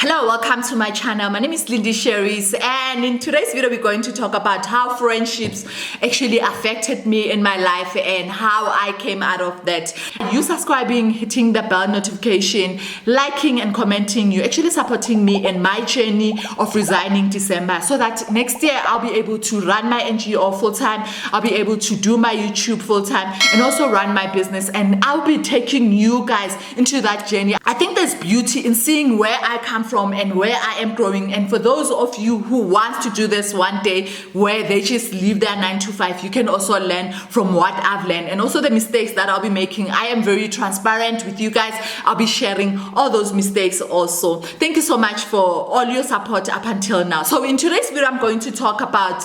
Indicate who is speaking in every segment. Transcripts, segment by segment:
Speaker 1: Hello, welcome to my channel. My name is Lindy Sherries, and in today's video we're going to talk about how friendships actually affected me in my life and how I came out of that. You subscribing, hitting the bell notification, liking and commenting, you actually supporting me in my journey of resigning December, so that next year I'll be able to run my NGO full-time, I'll be able to do my YouTube full-time and also run my business, and I'll be taking you guys into that journey. I think there's beauty in seeing where I come from and where I am growing, and for those of you who want to do this one day where they just leave their 9 to 5, you can also learn from what I've learned and also the mistakes that I'll be making. I am very transparent with you guys. I'll be sharing all those mistakes also. Thank you so much for all your support up until now. So in today's video I'm going to talk about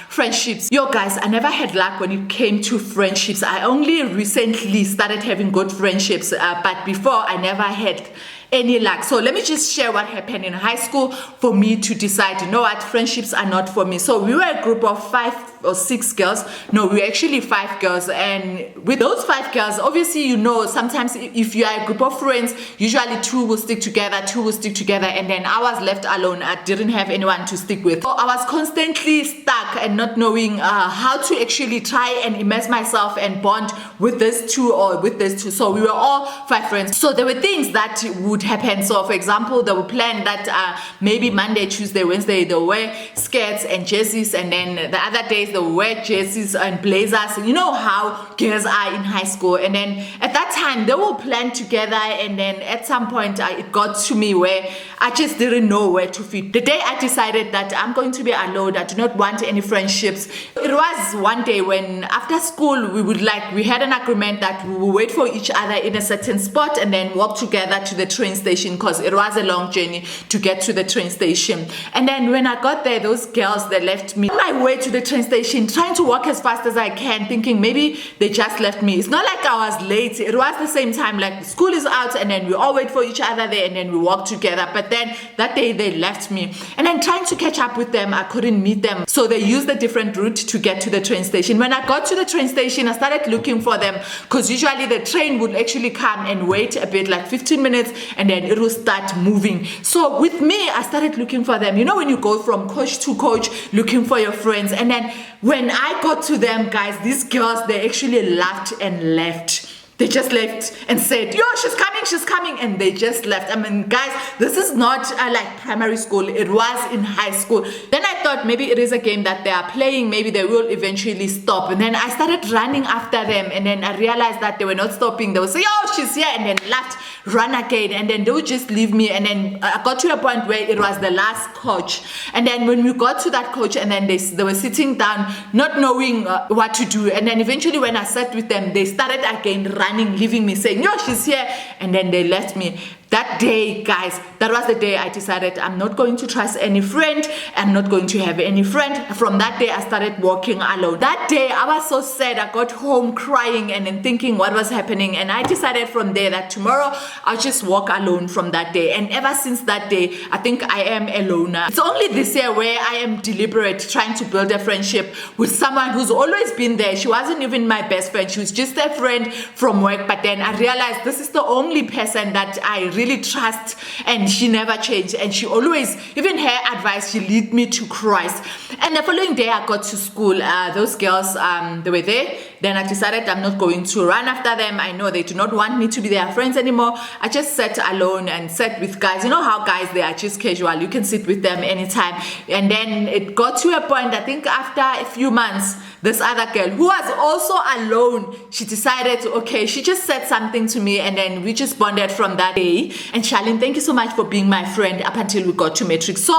Speaker 1: friendships. Yo guys, I never had luck when it came to friendships. I only recently started having good friendships, but before I never had any luck. So let me just share what happened in high school for me to decide, you know what, friendships are not for me. So we were a group of 5 or 6 girls. No, we were actually 5 girls, and with those 5 girls, obviously, you know, sometimes if you are a group of friends, usually 2 will stick together, and then I was left alone. I didn't have anyone to stick with. So I was constantly stuck and not knowing how to actually try and immerse myself and bond with this 2 or with this 2. So we were all 5 friends. So there were things that would happen. So for example, they would plan that maybe Monday, Tuesday, Wednesday they'll wear skirts and jerseys, and then the other days they'll wear jerseys and blazers. You know how girls are in high school. And then at that time they will plan together, and then at some point it got to me where I just didn't know where to fit. The day I decided that I'm going to be alone, I do not want any friendships, it was one day when after school we had an agreement that we would wait for each other in a certain spot and then walk together to the train station, because it was a long journey to get to the train station. And then when I got there, those girls, they left me on my way to the train station, trying to walk as fast as I can, thinking maybe they just left me. It's not like I was late. It was the same time, like school is out and then we all wait for each other there and then we walk together. But then that day they left me, and then trying to catch up with them, I couldn't meet them. So they used a different route to get to the train station. When I got to the train station, I started looking for them, because usually the train would actually come and wait a bit, like 15 minutes, and then it will start moving. So with me, I started looking for them. You know, when you go from coach to coach looking for your friends, and then when I got to them, guys, these girls, they actually laughed and left. They just left and said, yo, she's coming, and they just left. I mean, guys, this is not like primary school. It was in high school. Then I thought maybe it is a game that they are playing. Maybe they will eventually stop. And then I started running after them, and then I realized that they were not stopping. They would say, oh, she's here, and then left, run again, and then they would just leave me. And then I got to a point where it was the last coach. And then when we got to that coach, and then they were sitting down, not knowing what to do. And then eventually when I sat with them, they started again running, leaving me, saying, yo, she's here, and then they left me. That day, guys, that was the day I decided I'm not going to trust any friend. I'm not going to have any friend. From that day, I started walking alone. That day, I was so sad. I got home crying and then thinking what was happening. And I decided from there that tomorrow, I'll just walk alone from that day. And ever since that day, I think I am a loner. It's only this year where I am deliberate, trying to build a friendship with someone who's always been there. She wasn't even my best friend. She was just a friend from work. But then I realized this is the only person that I really trust, and she never changed, and she always, even her advice, she lead me to Christ. And the following day I got to school, those girls, they were there. Then I decided I'm not going to run after them. I know they do not want me to be their friends anymore. I just sat alone and sat with guys. You know how guys, they are just casual. You can sit with them anytime. And then it got to a point, I think after a few months, this other girl who was also alone, she decided, okay, she just said something to me, and then we just bonded from that day. And Charlene, thank you so much for being my friend up until we got to matric. So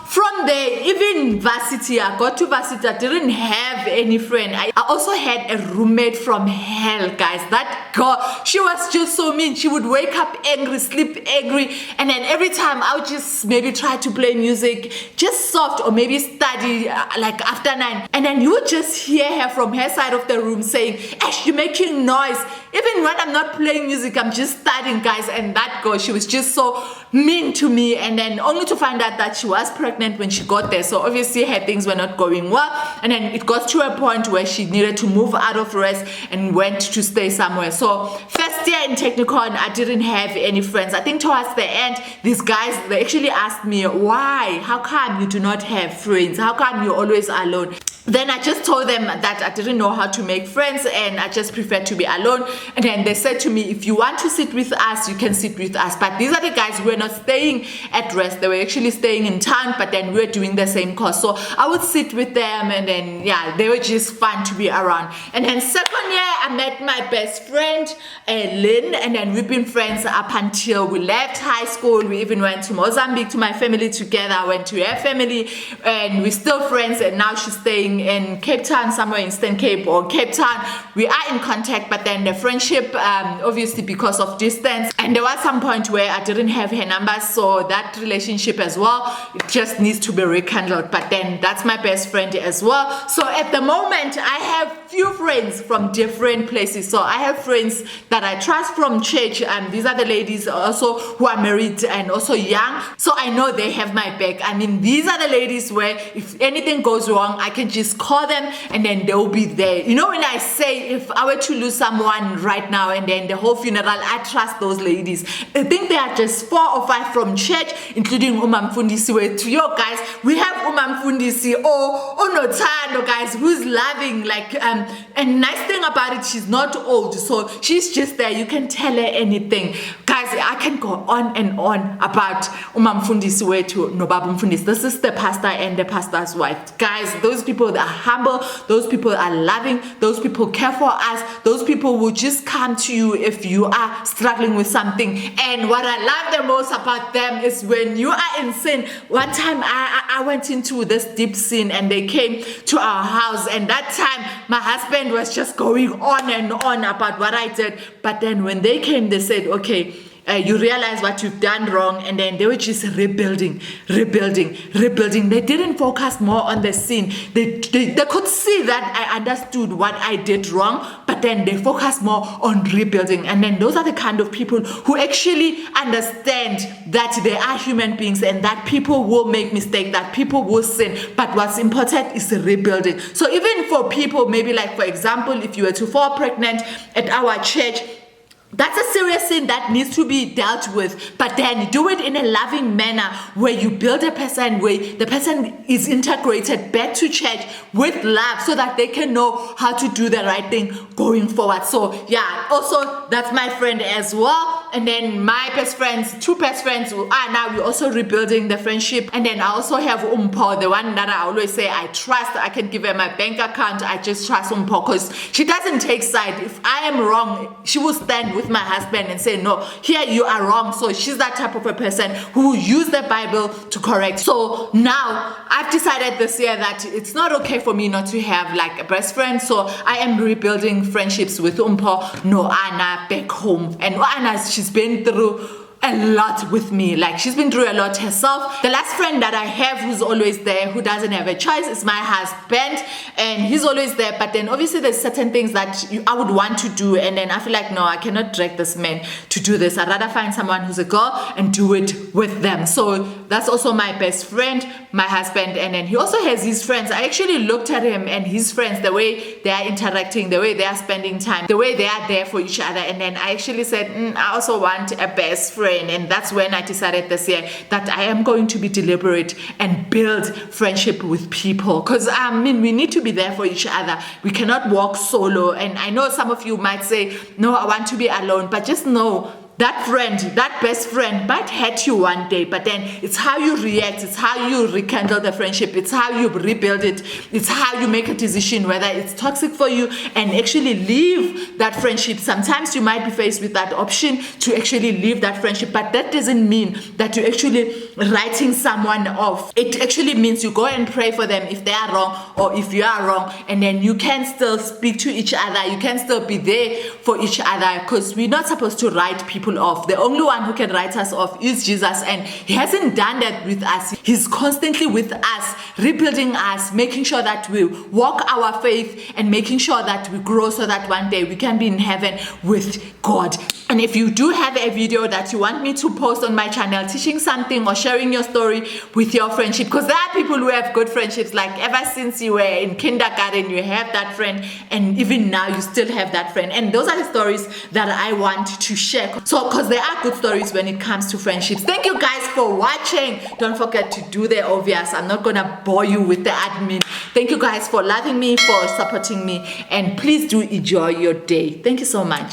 Speaker 1: from there, even varsity, I got to varsity, I didn't have any friend. I also had a roommate from hell, guys. That girl, she was just so mean. She would wake up angry, sleep angry, and then every time I would just maybe try to play music, just soft, or maybe study like after 9, and then you would just hear her from her side of the room saying, Ash, you're making noise. Even when I'm not playing music, I'm just studying, guys. And that girl, she was just so mean to me. And then only to find out that she was pregnant when she got there. So obviously her things were not going well. And then it got to a point where she needed to move out of rest and went to stay somewhere. So first year in Technicon, I didn't have any friends. I think towards the end, these guys, they actually asked me, why? How come you do not have friends? How come you're always alone? Then I just told them that I didn't know how to make friends and I just prefer to be alone. And then they said to me, if you want to sit with us, you can sit with us. But these are the guys who were not staying at rest. They were actually staying in town, but then we were doing the same course. So I would sit with them and then, yeah, they were just fun to be around. And then second year, I met my best friend, Lynn, and then we've been friends up until we left high school. We even went to Mozambique to my family together. I went to her family and we're still friends, and now she's staying in Cape Town, somewhere in Eastern Cape or Cape Town. We are in contact, but then the friendship, obviously because of distance, and there was some point where I didn't have her number, so that relationship as well, it just needs to be rekindled. But then that's my best friend as well. So at the moment, I have few friends from different places. So I have friends that I trust from church, and these are the ladies also who are married and also young, so I know they have my back. I mean, these are the ladies where if anything goes wrong, I can just call them and then they'll be there. You know, when I say if I were to lose someone right now and then the whole funeral, I trust those ladies. I think there are just 4 or 5 from church, including Mfundisi. To your guys, we have Mfundisi or Notando, guys, who's loving, like, and nice thing about it, she's not old, so she's just there. You can tell her anything. Guys, I can go on and on about Mfundisi to Nobabu Mfundisi. This is the pastor and the pastor's wife. Guys, those people that are humble, those people are loving, those people care for us, those people will just come to you if you are struggling with something. And what I love the most about them is when you are in sin. One time I went into this deep sin and they came to our house, and that time my husband was just going on and on about what I did. But then when they came, they said, okay, you realize what you've done wrong, and then they were just rebuilding. They didn't focus more on the sin. They could see that I understood what I did wrong, but then they focus more on rebuilding. And then those are the kind of people who actually understand that they are human beings and that people will make mistakes, that people will sin, but what's important is rebuilding. So even for people, maybe like for example, if you were to fall pregnant at our church, that's a serious sin that needs to be dealt with, but then do it in a loving manner where you build a person, where the person is integrated back to church with love so that they can know how to do the right thing going forward. So yeah, also that's my friend as well. And then my best friends, 2 best friends who are now, we're also rebuilding the friendship. And then I also have Umpo, the one that I always say I trust. I can give her my bank account. I just trust Umpo because she doesn't take side. If I am wrong, she will stand with my husband and say, no, here you are wrong. So she's that type of a person who will use the Bible to correct. So now I've decided this year that it's not okay for me not to have like a best friend. So I am rebuilding friendships with Umpo, Noana back home. And Noana, she's been through a lot with me. Like, she's been through a lot herself. The last friend that I have who's always there, who doesn't have a choice, is my husband, and he's always there. But then obviously there's certain things that I would want to do, and then I feel like, no, I cannot drag this man to do this. I'd rather find someone who's a girl and do it with them. So that's also my best friend, my husband, and then he also has his friends. I actually looked at him and his friends, the way they are interacting, the way they are spending time, the way they are there for each other, and then I actually said, I also want a best friend. And that's when I decided this year that I am going to be deliberate and build friendship with people, because I mean, we need to be there for each other. We cannot walk solo. And I know some of you might say, no, I want to be alone, but just know that friend, that best friend might hurt you one day, but then it's how you react, it's how you rekindle the friendship, it's how you rebuild it, it's how you make a decision whether it's toxic for you and actually leave that friendship. Sometimes you might be faced with that option to actually leave that friendship, but that doesn't mean that you're actually writing someone off. It actually means you go and pray for them if they are wrong or if you are wrong, and then you can still speak to each other, you can still be there for each other, because we're not supposed to write people people off. The only one who can write us off is Jesus, and he hasn't done that with us. He's constantly with us, rebuilding us, making sure that we walk our faith and making sure that we grow so that one day we can be in heaven with God. And if you do have a video that you want me to post on my channel teaching something or sharing your story with your friendship, because there are people who have good friendships, like ever since you were in kindergarten you have that friend, and even now you still have that friend, and those are the stories that I want to share. So because there are good stories when it comes to friendships. Thank you guys for watching. Don't forget to do the obvious. I'm not gonna bore you with the admin. Thank you guys for loving me, for supporting me, and please do enjoy your day. Thank you so much.